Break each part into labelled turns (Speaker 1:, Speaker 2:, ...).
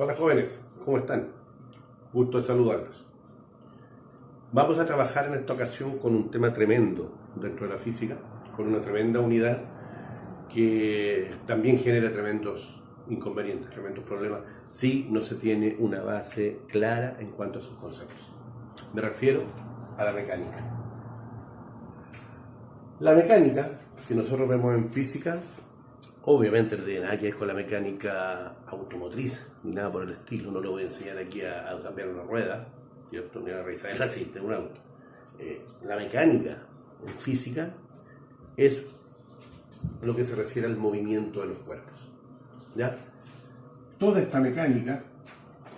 Speaker 1: Hola jóvenes, ¿cómo están? Gusto de saludarlos. Vamos a trabajar en esta ocasión con un tema tremendo dentro de la física, con una tremenda unidad que también genera tremendos inconvenientes, tremendos problemas, si no se tiene una base clara en cuanto a sus conceptos. Me refiero a la mecánica. La mecánica que nosotros vemos en física, obviamente no tiene nada que ver con la mecánica automotriz, ni nada por el estilo. No le voy a enseñar aquí a cambiar una rueda, ¿cierto? Ni a revisar el aceite de un auto. La mecánica en física es lo que se refiere al movimiento de los cuerpos, ¿ya? Toda esta mecánica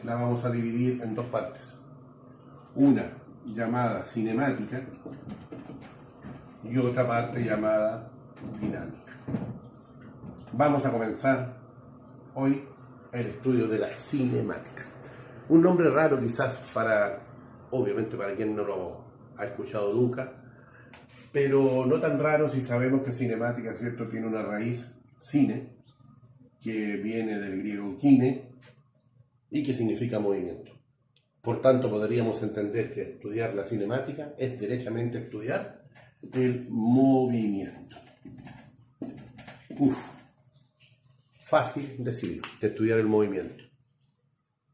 Speaker 1: la vamos a dividir en dos partes. Una llamada cinemática y otra parte llamada dinámica. Vamos a comenzar hoy el estudio de la cinemática. Un nombre raro quizás obviamente para quien no lo ha escuchado nunca, pero no tan raro si sabemos que cinemática, ¿cierto?, tiene una raíz cine, que viene del griego kine y que significa movimiento. Por tanto, podríamos entender que estudiar la cinemática es derechamente estudiar el movimiento. Fácil decirlo, de estudiar el movimiento.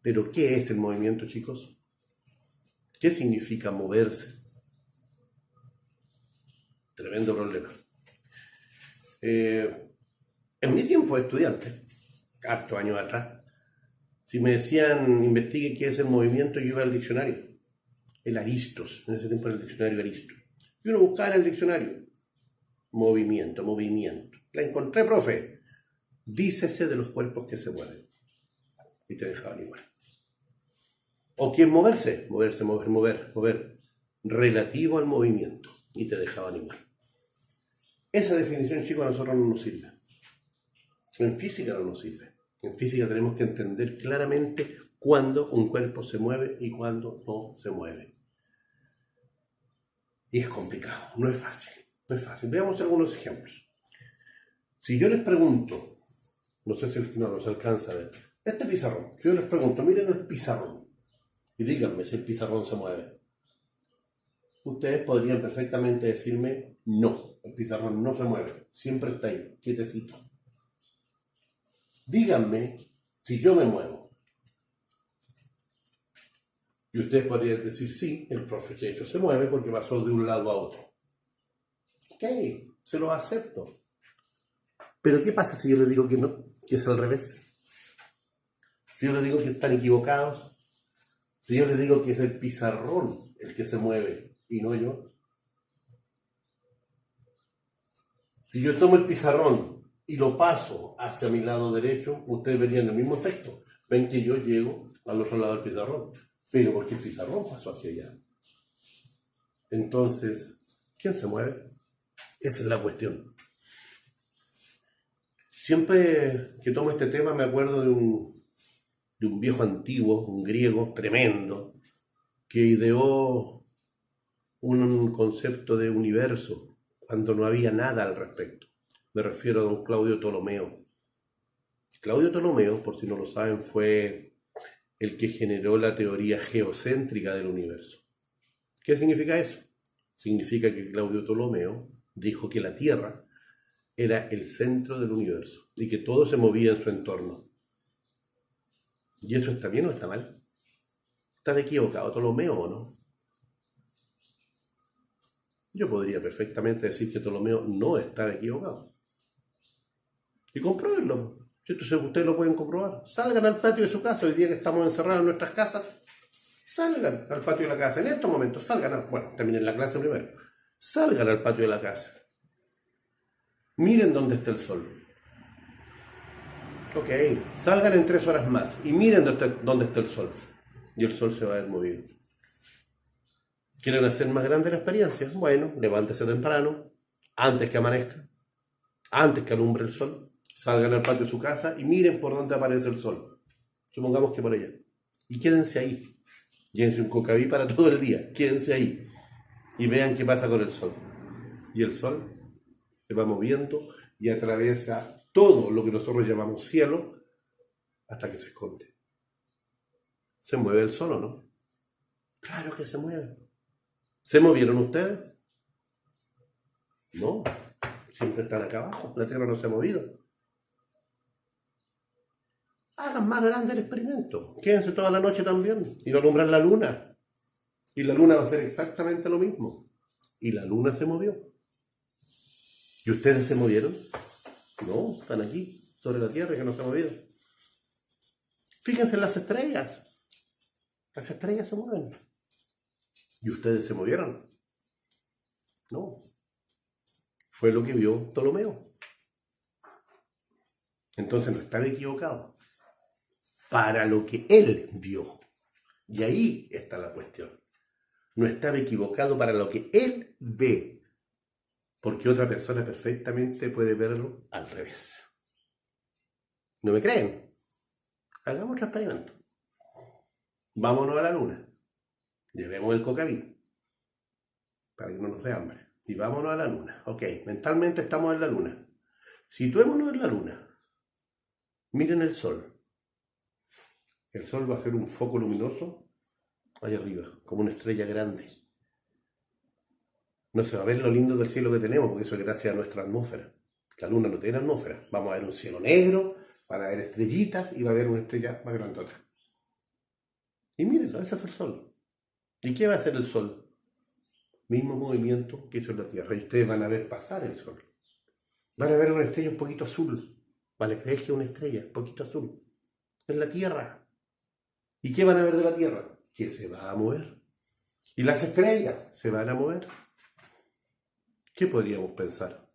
Speaker 1: Pero, ¿qué es el movimiento, chicos? ¿Qué significa moverse? Tremendo problema. En mi tiempo de estudiante, hartos años atrás, si me decían, investigue qué es el movimiento, yo iba al diccionario. El Aristos, en ese tiempo era el diccionario Aristos. Y uno buscaba en el diccionario. Movimiento. La encontré, profe. Dícese de los cuerpos que se mueven. Y te dejaban igual. ¿O qué es moverse? Mover. Relativo al movimiento. Y te dejaban igual. Esa definición, chicos, a nosotros no nos sirve. En física no nos sirve. En física tenemos que entender claramente cuándo un cuerpo se mueve y cuándo no se mueve. Y es complicado, no es fácil. Veamos algunos ejemplos. Si yo les pregunto, no sé si no se alcanza a ver, este pizarrón, si yo les pregunto, miren el pizarrón, y díganme si el pizarrón se mueve. Ustedes podrían perfectamente decirme, no, el pizarrón no se mueve, siempre está ahí, quietecito. Díganme si yo me muevo. Y ustedes podrían decir, sí, el profe Checho se mueve porque pasó de un lado a otro. Ok, se lo acepto. Pero ¿qué pasa si yo les digo que no? Que es al revés. Si yo les digo que están equivocados. Si yo les digo que es el pizarrón el que se mueve y no yo. Si yo tomo el pizarrón y lo paso hacia mi lado derecho, ustedes verían el mismo efecto. Ven que yo llego al otro lado del pizarrón, pero porque el pizarrón pasó hacia allá. Entonces, ¿quién se mueve? Esa es la cuestión. Siempre que tomo este tema me acuerdo de un viejo antiguo, un griego tremendo, que ideó un concepto de universo cuando no había nada al respecto. Me refiero a don Claudio Ptolomeo. Claudio Ptolomeo, por si no lo saben, fue el que generó la teoría geocéntrica del universo. ¿Qué significa eso? Significa que Claudio Ptolomeo dijo que la Tierra era el centro del universo y que todo se movía en su entorno. ¿Y eso está bien o está mal? ¿Está equivocado Ptolomeo o no? Yo podría perfectamente decir que Ptolomeo no estaba equivocado. Y compruébenlo. Ustedes lo pueden comprobar. Salgan al patio de su casa, hoy día que estamos encerrados en nuestras casas. Salgan al patio de la casa. En estos momentos, terminen la clase primero. Salgan al patio de la casa. Miren dónde está el sol. Ok, salgan en 3 horas más y miren dónde está el sol. Y el sol se va a ver movido. ¿Quieren hacer más grande la experiencia? Bueno, levántese temprano, antes que amanezca, antes que alumbre el sol. Salgan al patio de su casa y miren por dónde aparece el sol. Supongamos que por allá. Y quédense ahí. Llévense un cocaví para todo el día. Quédense ahí. Y vean qué pasa con el sol. Y el sol se va moviendo y atraviesa todo lo que nosotros llamamos cielo hasta que se esconde. ¿Se mueve el sol o no? Claro que se mueve. ¿Se movieron ustedes? No, siempre están acá abajo, la Tierra no se ha movido. Hagan más grande el experimento, quédense toda la noche también y no alumbran la luna. Y la luna va a hacer exactamente lo mismo. Y la luna se movió. ¿Y ustedes se movieron? No, están aquí, sobre la Tierra, que no se ha movido. Fíjense en las estrellas. Las estrellas se mueven. ¿Y ustedes se movieron? No. Fue lo que vio Ptolomeo. Entonces no estaba equivocado. Para lo que él vio. Y ahí está la cuestión. No estaba equivocado para lo que él ve. Porque otra persona perfectamente puede verlo al revés. ¿No me creen? Hagamos otro experimento. Vámonos a la luna. Llevemos el cocaví. Para que no nos dé hambre. Y vámonos a la luna. Ok, mentalmente estamos en la luna. Situémonos en la luna. Miren el sol. El sol va a ser un foco luminoso allá arriba, como una estrella grande. No se va a ver lo lindo del cielo que tenemos, porque eso es gracias a nuestra atmósfera. La luna no tiene atmósfera. Vamos a ver un cielo negro, van a ver estrellitas y va a haber una estrella más grandota. Y mírenlo, ese es el sol. ¿Y qué va a hacer el sol? Mismo movimiento que hizo la Tierra. Y ustedes van a ver pasar el sol. Van a ver una estrella un poquito azul. Vale, crees que es una estrella, un poquito azul. Es la Tierra. ¿Y qué van a ver de la Tierra? Que se va a mover. Y las estrellas se van a mover. ¿Qué podríamos pensar?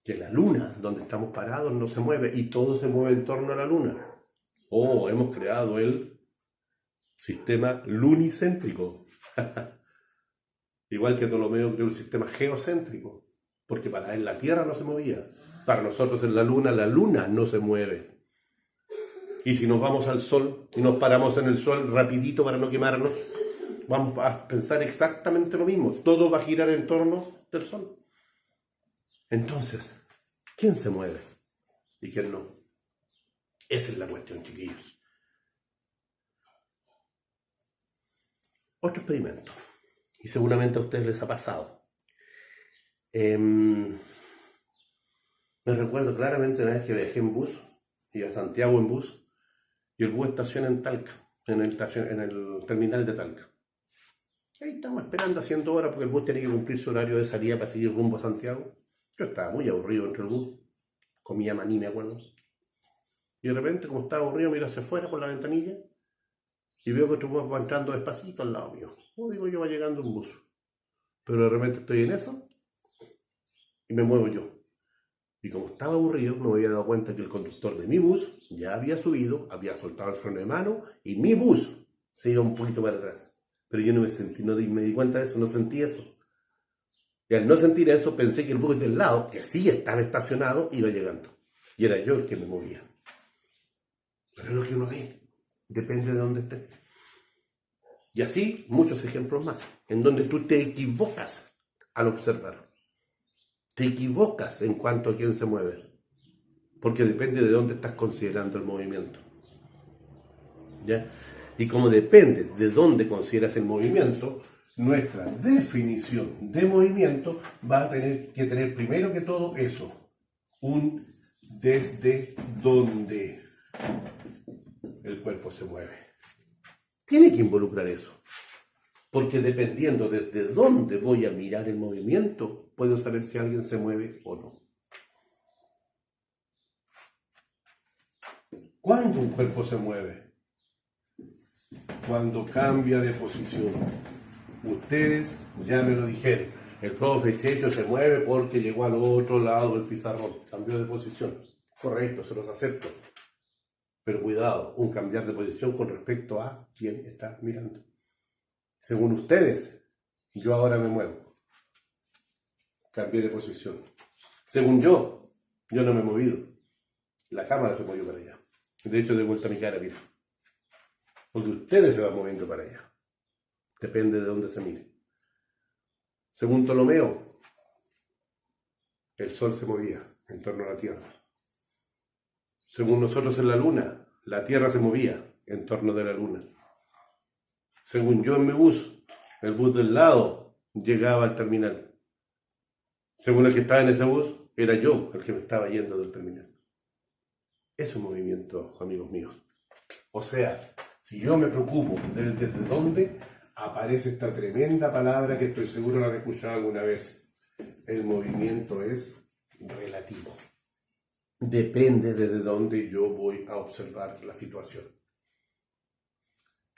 Speaker 1: Que la luna, donde estamos parados, no se mueve y todo se mueve en torno a la luna. Oh, hemos creado el sistema lunicéntrico. Igual que Ptolomeo creó el sistema geocéntrico, porque para él la Tierra no se movía. Para nosotros en la luna no se mueve. Y si nos vamos al sol y nos paramos en el sol rapidito para no quemarnos, vamos a pensar exactamente lo mismo. Todo va a girar en torno del sol. Entonces, ¿quién se mueve y quién no? Esa es la cuestión, chiquillos. Otro experimento, y seguramente a ustedes les ha pasado. Me recuerdo claramente una vez que viajé en bus, iba a Santiago en bus, y el bus estaciona en Talca, en el terminal de Talca. Ahí estamos esperando haciendo horas porque el bus tiene que cumplir su horario de salida para seguir rumbo a Santiago. Yo estaba muy aburrido dentro del bus, comía maní, me acuerdo. Y de repente, como estaba aburrido, miro hacia afuera por la ventanilla y veo que otro bus va entrando despacito al lado mío. Como digo yo, va llegando un bus. Pero de repente estoy en eso y me muevo yo. Y como estaba aburrido, no me había dado cuenta que el conductor de mi bus ya había subido, había soltado el freno de mano y mi bus se iba un poquito para atrás. Pero yo no me di cuenta de eso, no sentí eso. Y al no sentir eso, pensé que el bus del lado, que sí estaba estacionado, iba llegando. Y era yo el que me movía. Pero es lo que uno ve, depende de dónde esté. Y así, muchos ejemplos más, en donde tú te equivocas al observar. Te equivocas en cuanto a quién se mueve. Porque depende de dónde estás considerando el movimiento. ¿Ya? Y como depende de dónde consideras el movimiento, nuestra definición de movimiento va a tener que tener primero que todo eso. Un desde donde el cuerpo se mueve. Tiene que involucrar eso. Porque dependiendo desde dónde voy a mirar el movimiento, puedo saber si alguien se mueve o no. ¿Cuándo un cuerpo se mueve? Cuando cambia de posición. Ustedes ya me lo dijeron. El profe Checho se mueve porque llegó al otro lado del pizarrón. Cambió de posición. Correcto, se los acepto. Pero cuidado, un cambiar de posición con respecto a quién está mirando. Según ustedes, yo ahora me muevo. Cambié de posición. Según yo no me he movido. La cámara se movió para allá. De hecho, de vuelta a mi cara, mira. Porque ustedes se van moviendo para allá. Depende de dónde se mire. Según Ptolomeo, el sol se movía en torno a la Tierra. Según nosotros en la Luna, la Tierra se movía en torno de la luna. Según yo en mi bus, el bus del lado llegaba al terminal. Según el que estaba en ese bus, era yo el que me estaba yendo del terminal. Es un movimiento, amigos míos. O sea, si yo me preocupo del desde dónde, aparece esta tremenda palabra que estoy seguro la han escuchado alguna vez. El movimiento es relativo. Depende desde dónde yo voy a observar la situación.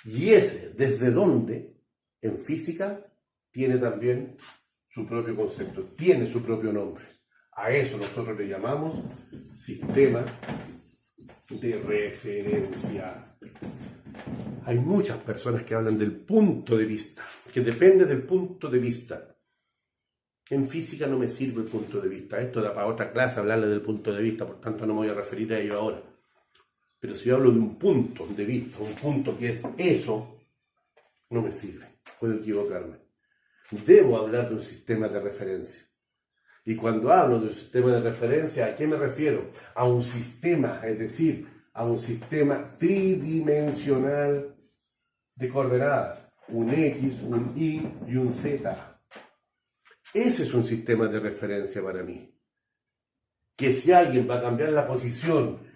Speaker 1: Y ese desde dónde, en física, tiene también su propio concepto, tiene su propio nombre. A eso nosotros le llamamos sistema de referencia. Hay muchas personas que hablan del punto de vista, que depende del punto de vista. En física no me sirve el punto de vista. Esto da para otra clase hablarle del punto de vista, por tanto no me voy a referir a ello ahora. Pero si yo hablo de un punto de vista, un punto que es eso, no me sirve. Puedo equivocarme. Debo hablar de un sistema de referencia. Y cuando hablo de un sistema de referencia, ¿a qué me refiero? A un sistema, es decir, a un sistema tridimensional de coordenadas. Un X, un Y y un Z. Ese es un sistema de referencia para mí. Que si alguien va a cambiar la posición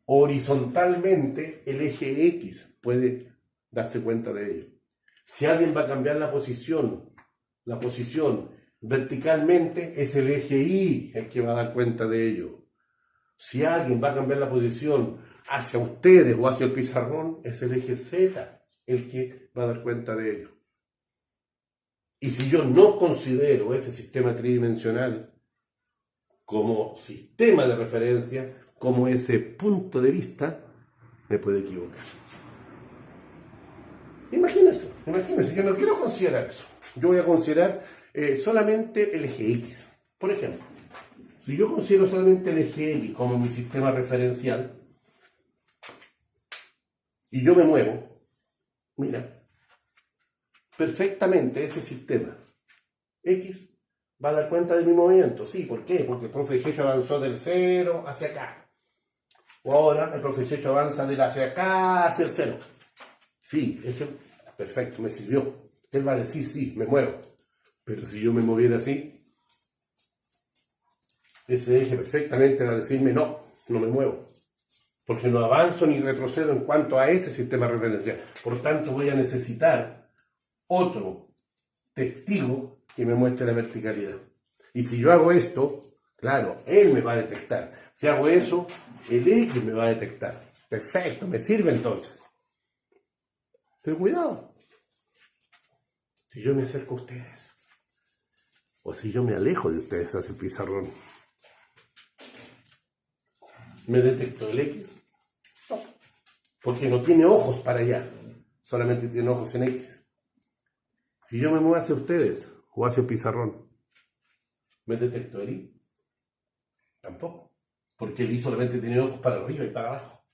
Speaker 1: horizontalmente, el eje X puede darse cuenta de ello. Si alguien va a cambiar la posición verticalmente, es el eje Y el que va a dar cuenta de ello. Si alguien va a cambiar la posición hacia ustedes o hacia el pizarrón, es el eje Z el que va a dar cuenta de ello. Y si yo no considero ese sistema tridimensional como sistema de referencia, como ese punto de vista, me puedo equivocar. Imagínense, yo no quiero considerar eso. Yo voy a considerar solamente el eje X. Por ejemplo, si yo considero solamente el eje X como mi sistema referencial, y yo me muevo, mira, perfectamente ese sistema X va a dar cuenta de mi movimiento. Sí, ¿por qué? Porque el profe Checho avanzó del 0 hacia acá. O ahora el profe Checho avanza del hacia acá hacia el 0. Sí, eso perfecto, me sirvió. Él va a decir, sí, me muevo. Pero si yo me moviera así, ese eje perfectamente va a decirme, no me muevo. Porque no avanzo ni retrocedo en cuanto a ese sistema referencial. Por tanto, voy a necesitar otro testigo que me muestre la verticalidad. Y si yo hago esto, claro, él me va a detectar. Si hago eso, el X me va a detectar. Perfecto, me sirve entonces. Pero cuidado. Si yo me acerco a ustedes, o si yo me alejo de ustedes hacia el pizarrón, ¿me detectó el X? No, porque no tiene ojos para allá, solamente tiene ojos en X. Si yo me muevo hacia ustedes o hacia el pizarrón, ¿me detectó el Y? Tampoco, porque el Y solamente tiene ojos para arriba y para abajo.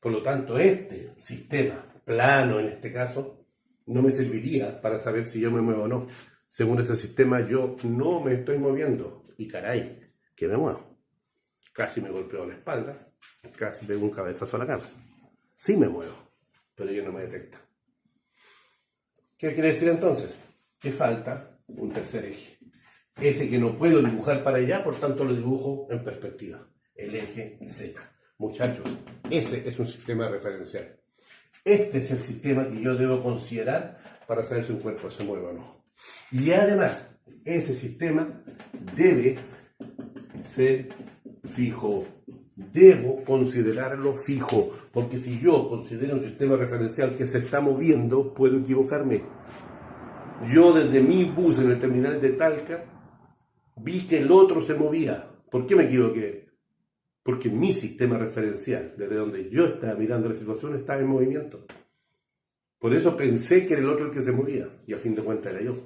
Speaker 1: Por lo tanto, este sistema plano, en este caso, no me serviría para saber si yo me muevo o no. Según ese sistema, yo no me estoy moviendo. Y caray, que me muevo. Casi me golpeo la espalda, casi pego un cabezazo a la cama. Sí me muevo, pero ello no me detecta. ¿Qué quiere decir entonces? Que falta un tercer eje. Ese que no puedo dibujar para allá, por tanto lo dibujo en perspectiva. El eje Z. Muchachos, ese es un sistema referencial. Este es el sistema que yo debo considerar para saber si un cuerpo se mueve o no. Y además, ese sistema debe ser fijo. Debo considerarlo fijo, porque si yo considero un sistema referencial que se está moviendo, puedo equivocarme. Yo desde mi bus en el terminal de Talca vi que el otro se movía. ¿Por qué me equivoqué? Porque mi sistema referencial, desde donde yo estaba mirando la situación, estaba en movimiento. Por eso pensé que era el otro el que se movía, y a fin de cuentas era yo.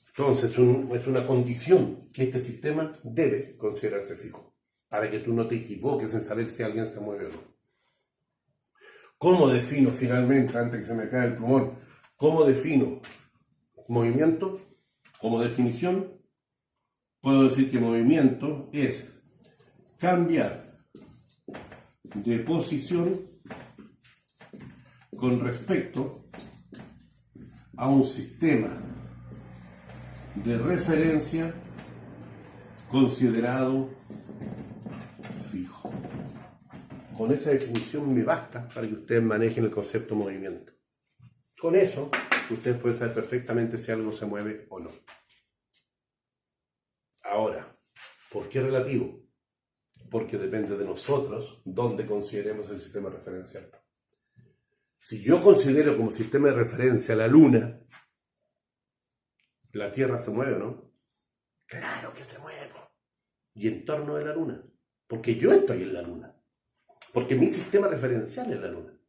Speaker 1: Entonces es una condición que este sistema debe considerarse fijo, para que tú no te equivoques en saber si alguien se mueve o no. ¿Cómo defino finalmente, antes que se me caiga el plumón, cómo defino movimiento? Como definición, puedo decir que movimiento es cambiar de posición con respecto a un sistema de referencia considerado fijo. Con esa definición me basta para que ustedes manejen el concepto movimiento. Con eso, ustedes pueden saber perfectamente si algo se mueve o no. Ahora, ¿por qué relativo? Porque depende de nosotros dónde consideremos el sistema referencial. Si yo considero como sistema de referencia la Luna, ¿la Tierra se mueve o no? Claro que se mueve. Y en torno de la Luna. Porque yo estoy en la Luna. Porque mi sistema referencial es la Luna.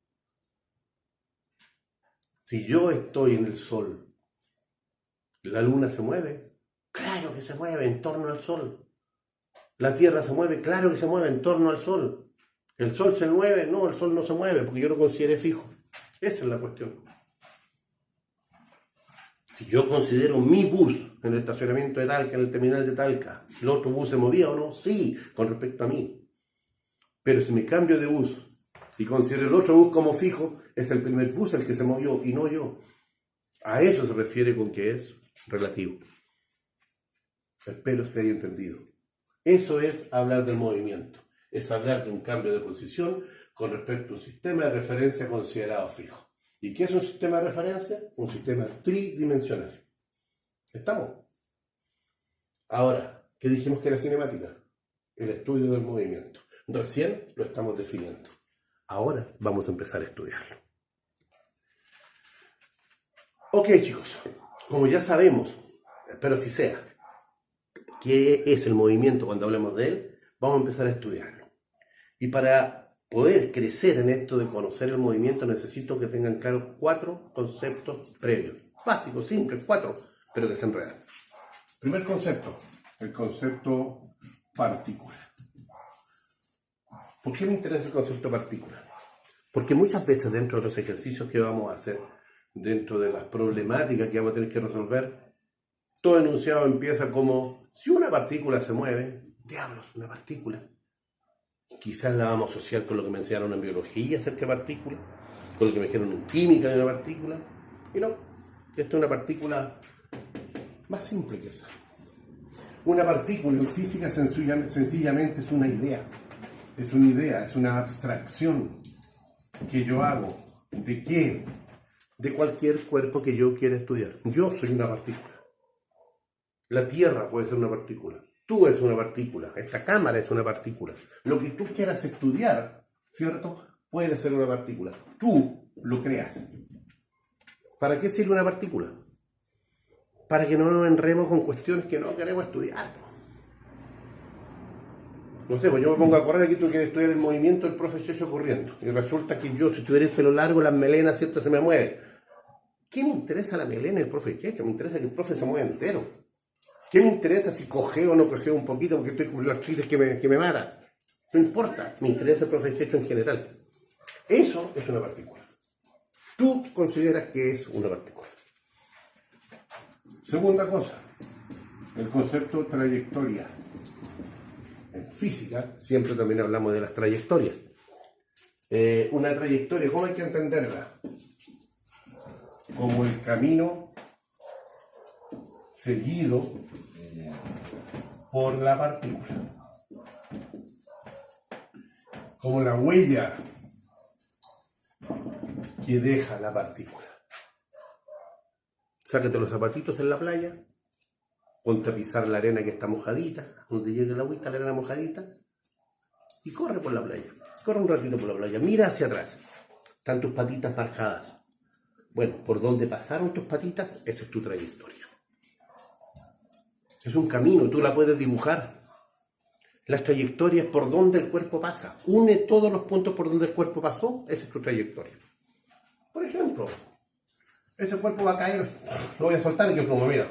Speaker 1: Si yo estoy en el Sol, ¿la Luna se mueve? Claro que se mueve en torno al Sol. ¿La Tierra se mueve? Claro que se mueve en torno al Sol. ¿El Sol se mueve? No, el Sol no se mueve porque yo lo consideré fijo. Esa es la cuestión. Si yo considero mi bus en el estacionamiento de Talca, en el terminal de Talca, ¿el otro bus se movía o no? Sí, con respecto a mí. Pero si me cambio de bus y considero el otro bus como fijo, es el primer bus el que se movió y no yo. A eso se refiere con que es relativo. Espero se haya entendido. Eso es hablar del movimiento. Es hablar de un cambio de posición con respecto a un sistema de referencia considerado fijo. ¿Y qué es un sistema de referencia? Un sistema tridimensional. ¿Estamos? Ahora, ¿qué dijimos que era cinemática? El estudio del movimiento. Recién lo estamos definiendo. Ahora vamos a empezar a estudiarlo. Ok, chicos. Como ya sabemos, espero así sea, qué es el movimiento cuando hablemos de él, vamos a empezar a estudiarlo. Y para poder crecer en esto de conocer el movimiento, necesito que tengan claros 4 conceptos previos. Básicos, simples, 4, pero que se enredan. Primer concepto, el concepto partícula. ¿Por qué me interesa el concepto partícula? Porque muchas veces dentro de los ejercicios que vamos a hacer, dentro de las problemáticas que vamos a tener que resolver, todo enunciado empieza como, si una partícula se mueve, diablos, una partícula. Quizás la vamos a asociar con lo que me enseñaron en biología acerca de partículas, con lo que me dijeron en química de una partícula. Y no, esta es una partícula más simple que esa. Una partícula en física sencillamente es una idea. Es una idea, es una abstracción que yo hago. ¿De qué? De cualquier cuerpo que yo quiera estudiar. Yo soy una partícula. La Tierra puede ser una partícula. Tú eres una partícula. Esta cámara es una partícula. Lo que tú quieras estudiar, ¿cierto? Puede ser una partícula. Tú lo creas. ¿Para qué sirve una partícula? Para que no nos enremos con cuestiones que no queremos estudiar. No sé, pues yo me pongo a correr aquí, tú quieres estudiar el movimiento del profe Checho corriendo. Y resulta que yo, si tuviera el pelo largo, las melenas, ¿cierto? Se me mueve. ¿Qué me interesa la melena del profe Checho? Me interesa que el profe se mueva entero. ¿Qué me interesa si cojeo o no cojeo un poquito porque estoy con las artritis que me mata? No importa, me interesa el profe Checho en general. Eso es una partícula. Tú consideras que es una partícula. Segunda cosa, el concepto trayectoria. En física siempre también hablamos de las trayectorias. Una trayectoria, ¿cómo hay que entenderla? Como el camino seguido por la partícula. Como la huella que deja la partícula. Sácate los zapatitos en la playa, ponte a pisar la arena que está mojadita, donde llegue la agüita, la arena mojadita, y corre por la playa. Corre un ratito por la playa, mira hacia atrás. Están tus patitas marcadas. Bueno, por donde pasaron tus patitas, esa es tu trayectoria. Es un camino, tú la puedes dibujar. Las trayectorias por donde el cuerpo pasa. Une todos los puntos por donde el cuerpo pasó, esa es tu trayectoria. Por ejemplo, ese cuerpo va a caer, lo voy a soltar y que el plumón, mira,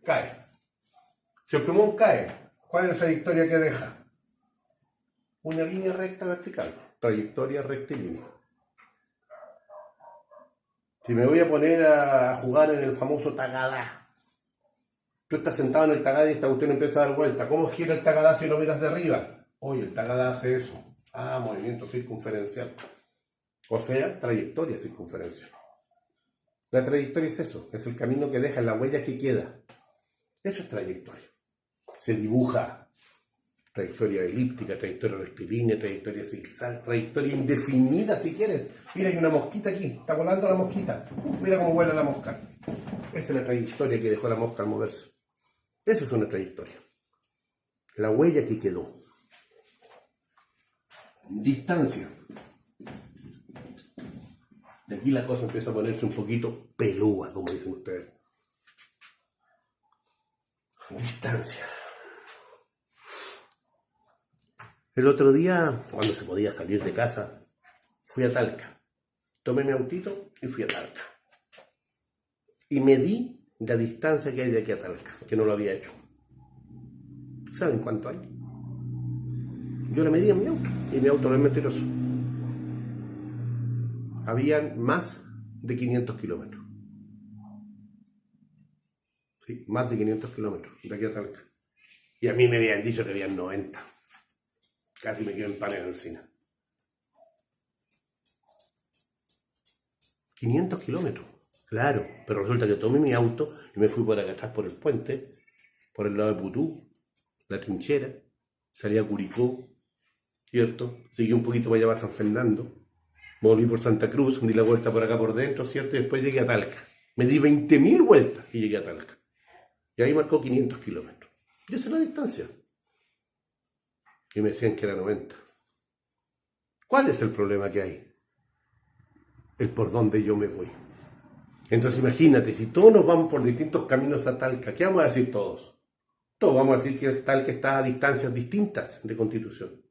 Speaker 1: cae. Si el plumón cae, ¿cuál es la trayectoria que deja? Una línea recta vertical, trayectoria rectilínea. Si me voy a poner a jugar en el famoso tagadá, tú estás sentado en el tagadá y esta cuestión empieza a dar vuelta. ¿Cómo gira el tagadá si lo miras de arriba? Oye, el tagadá hace eso, movimiento circunferencial. O sea, trayectoria circunferencial. La trayectoria es eso, es el camino que deja, la huella que queda. Eso es trayectoria. Se dibuja trayectoria elíptica, trayectoria rectilínea, trayectoria zigzag, trayectoria indefinida si quieres. Mira, hay una mosquita aquí, está volando la mosquita. Mira cómo vuela la mosca. Esta es la trayectoria que dejó la mosca al moverse. Eso es una trayectoria. La huella que quedó. Distancia. Y aquí la cosa empieza a ponerse un poquito pelúa, como dicen ustedes. Distancia. El otro día, cuando se podía salir de casa, fui a Talca. Tomé mi autito y fui a Talca. Y medí la distancia que hay de aquí a Talca, que no lo había hecho. ¿Saben cuánto hay? Yo la medí en mi auto, y mi auto no es mentiroso. Habían más de 500 kilómetros. Sí, más de 500 kilómetros de aquí a Talca. Y a mí me habían dicho que habían 90. Casi me quedo en pan en la encina. 500 kilómetros, claro. Pero resulta que tomé mi auto y me fui por acá atrás por el puente, por el lado de Putú, la Trinchera, salí a Curicó, ¿cierto? Seguí un poquito para allá a San Fernando. Volví por Santa Cruz, di la vuelta por acá por dentro, ¿cierto? Y después llegué a Talca. Me di 20.000 vueltas y llegué a Talca. Y ahí marcó 500 kilómetros. Y esa es la distancia. Y me decían que era 90. ¿Cuál es el problema que hay? El por dónde yo me voy. Entonces imagínate, si todos nos vamos por distintos caminos a Talca, ¿qué vamos a decir todos? Todos vamos a decir que Talca está a distancias distintas de Constitución.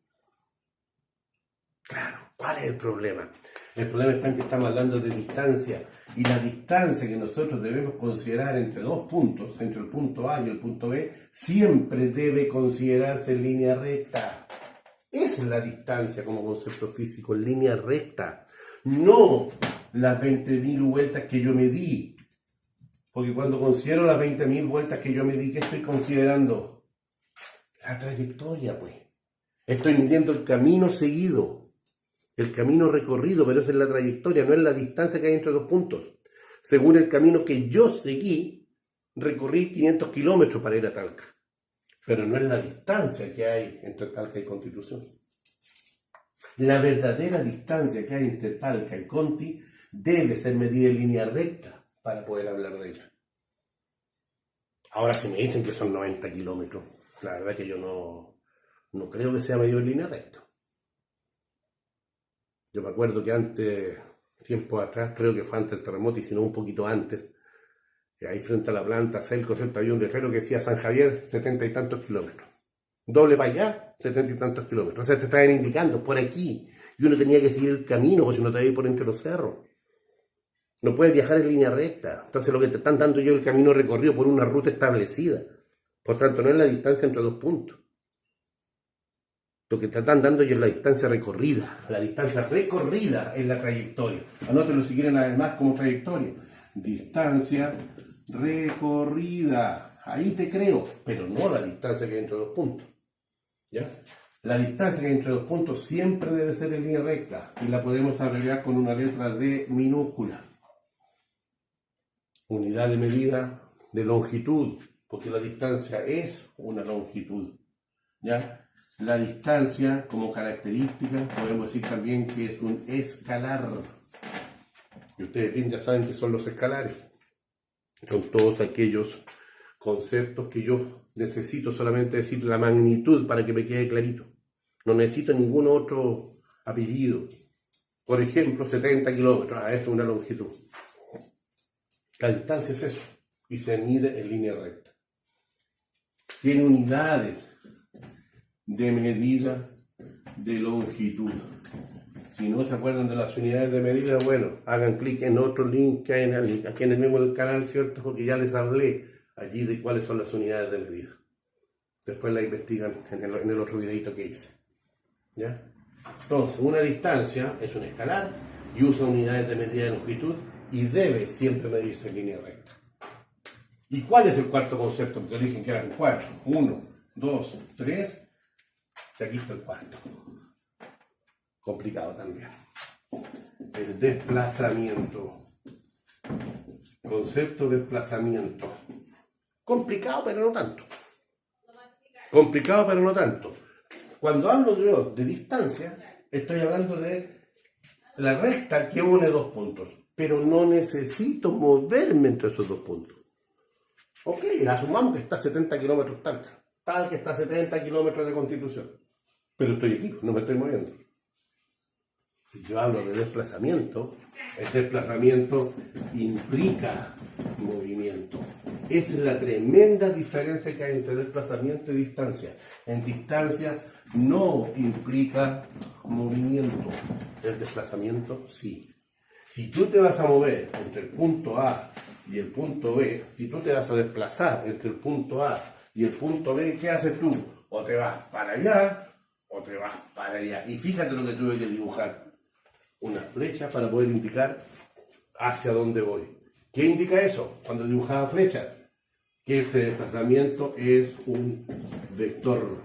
Speaker 1: Claro, ¿cuál es el problema? El problema está en que estamos hablando de distancia, y la distancia que nosotros debemos considerar entre dos puntos, entre el punto A y el punto B, siempre debe considerarse en línea recta. Esa es la distancia como concepto físico, en línea recta. No las 20.000 vueltas que yo me di. Porque cuando considero las 20.000 vueltas que yo me di, ¿qué estoy considerando? La trayectoria, pues. Estoy midiendo el camino seguido. El camino recorrido, pero esa es la trayectoria, no es la distancia que hay entre dos puntos. Según el camino que yo seguí, recorrí 500 kilómetros para ir a Talca. Pero no es la distancia que hay entre Talca y Constitución. La verdadera distancia que hay entre Talca y Conti debe ser medida en línea recta para poder hablar de ella. Ahora, si me dicen que son 90 kilómetros, la verdad que yo no creo que sea medido en línea recta. Yo me acuerdo que antes, tiempo atrás, creo que fue antes del terremoto y si no un poquito antes, ahí frente a la planta Celco, ¿cierto? Había un letrero que decía San Javier, 70 y tantos kilómetros. Doble para allá, 70 y tantos kilómetros. O sea, te estaban indicando por aquí. Y uno tenía que seguir el camino, porque si no te iba a ir por entre los cerros. No puedes viajar en línea recta. Entonces lo que te están dando yo es el camino recorrido por una ruta establecida. Por tanto, no es la distancia entre dos puntos. Lo que te están dando ellos es la distancia recorrida. La distancia recorrida es la trayectoria. Anótelo si quieren además como trayectoria. Distancia recorrida. Ahí te creo, pero no la distancia que hay entre dos puntos. ¿Ya? La distancia que hay entre dos puntos siempre debe ser en línea recta y la podemos abreviar con una letra D minúscula. Unidad de medida de longitud, porque la distancia es una longitud. ¿Ya? La distancia, como característica, podemos decir también que es un escalar. Y ustedes bien ya saben que son los escalares. Son todos aquellos conceptos que yo necesito solamente decir la magnitud para que me quede clarito. No necesito ningún otro apellido. Por ejemplo, 70 kilómetros. Esto es una longitud. La distancia es eso. Y se mide en línea recta. Tiene unidades de medida de longitud. Si no se acuerdan de las unidades de medida, bueno, hagan clic en otro link que hay aquí en el mismo canal, ¿cierto? Porque ya les hablé allí de cuáles son las unidades de medida. Después la investigan en el otro videito que hice. ¿Ya? Entonces, una distancia es un escalar y usa unidades de medida de longitud y debe siempre medirse en línea recta. ¿Y cuál es el cuarto concepto? Porque dije que eran 4. 1, 2, 3. Y aquí está el cuarto. complicado también. El desplazamiento. Concepto de desplazamiento. Complicado, pero no tanto. Complicado, pero no tanto. Cuando hablo yo de distancia, estoy hablando de la recta que une dos puntos. Pero no necesito moverme entre esos dos puntos. Ok, asumamos que está a 70 kilómetros Talca. Tal que está a 70 kilómetros de Constitución. Pero estoy aquí, no me estoy moviendo. Si yo hablo de desplazamiento, el desplazamiento implica movimiento. Esa es la tremenda diferencia que hay entre desplazamiento y distancia. En distancia no implica movimiento. El desplazamiento sí. Si tú te vas a mover entre el punto A y el punto B, si tú te vas a desplazar entre el punto A y el punto B, ¿qué haces tú? O te vas para allá o te vas para allá. Y fíjate lo que tuve que dibujar. Una flecha para poder indicar hacia dónde voy. ¿Qué indica eso? Cuando dibujaba flechas, que este desplazamiento es un vector.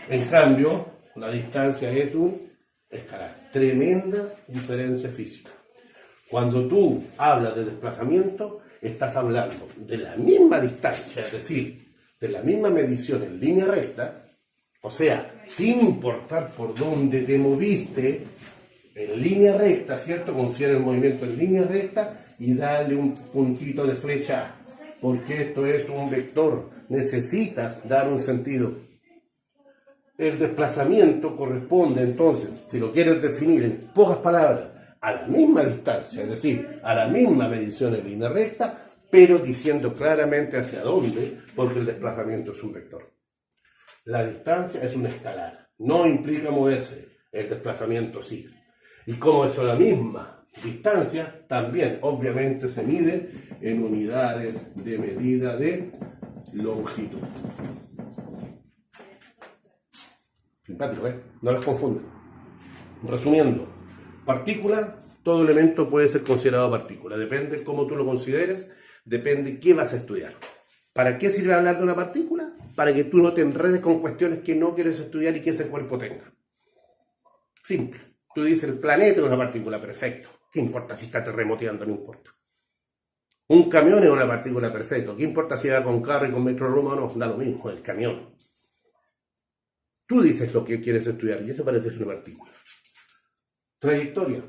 Speaker 1: En cambio, la distancia es un escalar. Tremenda diferencia física. Cuando tú hablas de desplazamiento, estás hablando de la misma distancia, es decir, de la misma medición en línea recta, o sea, sin importar por dónde te moviste, en línea recta, ¿cierto? Considera el movimiento en línea recta y dale un puntito de flecha, porque esto es un vector. Necesitas dar un sentido. El desplazamiento corresponde entonces, si lo quieres definir en pocas palabras, a la misma distancia, es decir, a la misma medición en línea recta, pero diciendo claramente hacia dónde, porque el desplazamiento es un vector. La distancia es un escalar, no implica moverse, el desplazamiento sí. Y como es la misma distancia, también obviamente se mide en unidades de medida de longitud. Simpático, ¿eh? No las confunden. Resumiendo, partícula, todo elemento puede ser considerado partícula. Depende cómo tú lo consideres, depende qué vas a estudiar. ¿Para qué sirve hablar de una partícula? Para que tú no te enredes con cuestiones que no quieres estudiar y que ese cuerpo tenga. Simple. Tú dices, el planeta es una partícula, perfecto. ¿Qué importa si está terremoteando? No importa. Un camión es una partícula, perfecto. ¿Qué importa si va con carro y con metro romano? Da lo mismo, el camión. Tú dices lo que quieres estudiar y eso parece ser una partícula. Trayectoria.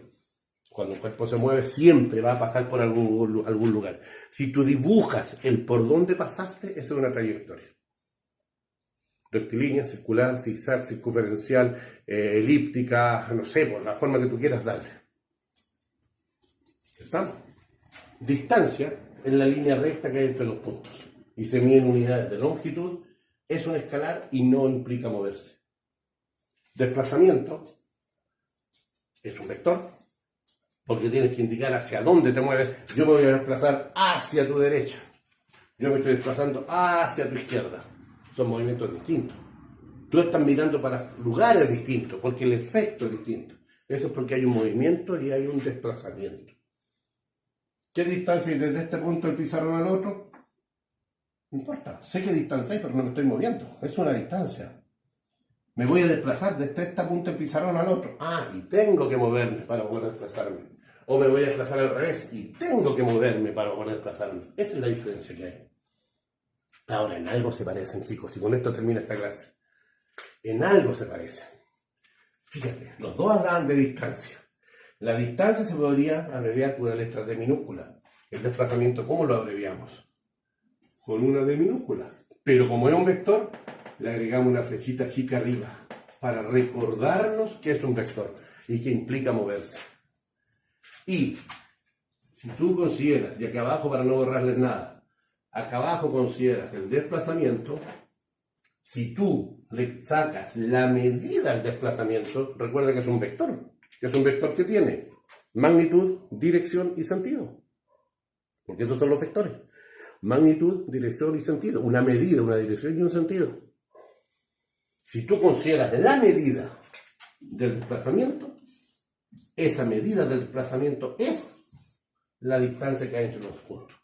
Speaker 1: Cuando un cuerpo se mueve siempre va a pasar por algún lugar. Si tú dibujas el por dónde pasaste, eso es una trayectoria. Rectilínea, circular, zigzag, circunferencial, elíptica, no sé, por la forma que tú quieras darle. ¿Está? Distancia es la línea recta que hay entre los puntos y se mide en unidades de longitud, es un escalar y no implica moverse. Desplazamiento es un vector, porque tienes que indicar hacia dónde te mueves. Yo me voy a desplazar hacia tu derecha, yo me estoy desplazando hacia tu izquierda. Son movimientos distintos. Tú estás mirando para lugares distintos, porque el efecto es distinto. Eso es porque hay un movimiento y hay un desplazamiento. ¿Qué distancia hay desde este punto del pizarrón al otro? No importa. Sé qué distancia hay, pero no me estoy moviendo. Es una distancia. Me voy a desplazar desde este punto del pizarrón al otro. Ah, y tengo que moverme para poder desplazarme. O me voy a desplazar al revés y tengo que moverme para poder desplazarme. Esa es la diferencia que hay. Ahora, en algo se parecen, chicos, y con esto termina esta clase. En algo se parecen. Fíjate, los dos hablaban de distancia. La distancia se podría abreviar con una letra D minúscula. El desplazamiento, ¿cómo lo abreviamos? Con una D minúscula. Pero como es un vector, le agregamos una flechita chica arriba para recordarnos que es un vector y que implica moverse. Y si tú consideras, y aquí abajo para no borrarles nada, acá abajo consideras el desplazamiento, si tú le sacas la medida al desplazamiento, recuerda que es un vector. Que es un vector que tiene magnitud, dirección y sentido. Porque esos son los vectores. Magnitud, dirección y sentido. Una medida, una dirección y un sentido. Si tú consideras la medida del desplazamiento, esa medida del desplazamiento es la distancia que hay entre los puntos.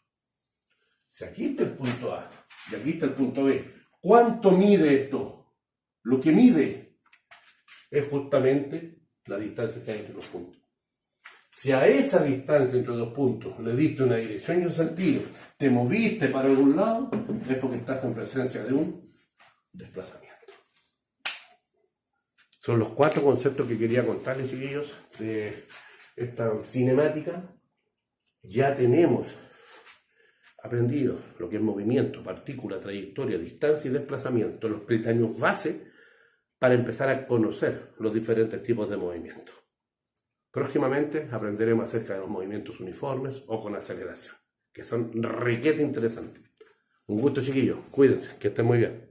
Speaker 1: Si aquí está el punto A y aquí está el punto B, ¿cuánto mide esto? Lo que mide es justamente la distancia que hay entre los puntos. Si a esa distancia entre los puntos le diste una dirección y un sentido, te moviste para algún lado, es porque estás en presencia de un desplazamiento. Son los 4 conceptos que quería contarles, chiquillos, de esta cinemática. Ya tenemos aprendido lo que es movimiento, partícula, trayectoria, distancia y desplazamiento, los peldaños base para empezar a conocer los diferentes tipos de movimiento. Próximamente aprenderemos acerca de los movimientos uniformes o con aceleración, que son requete interesantes. Un gusto, chiquillos. Cuídense, que estén muy bien.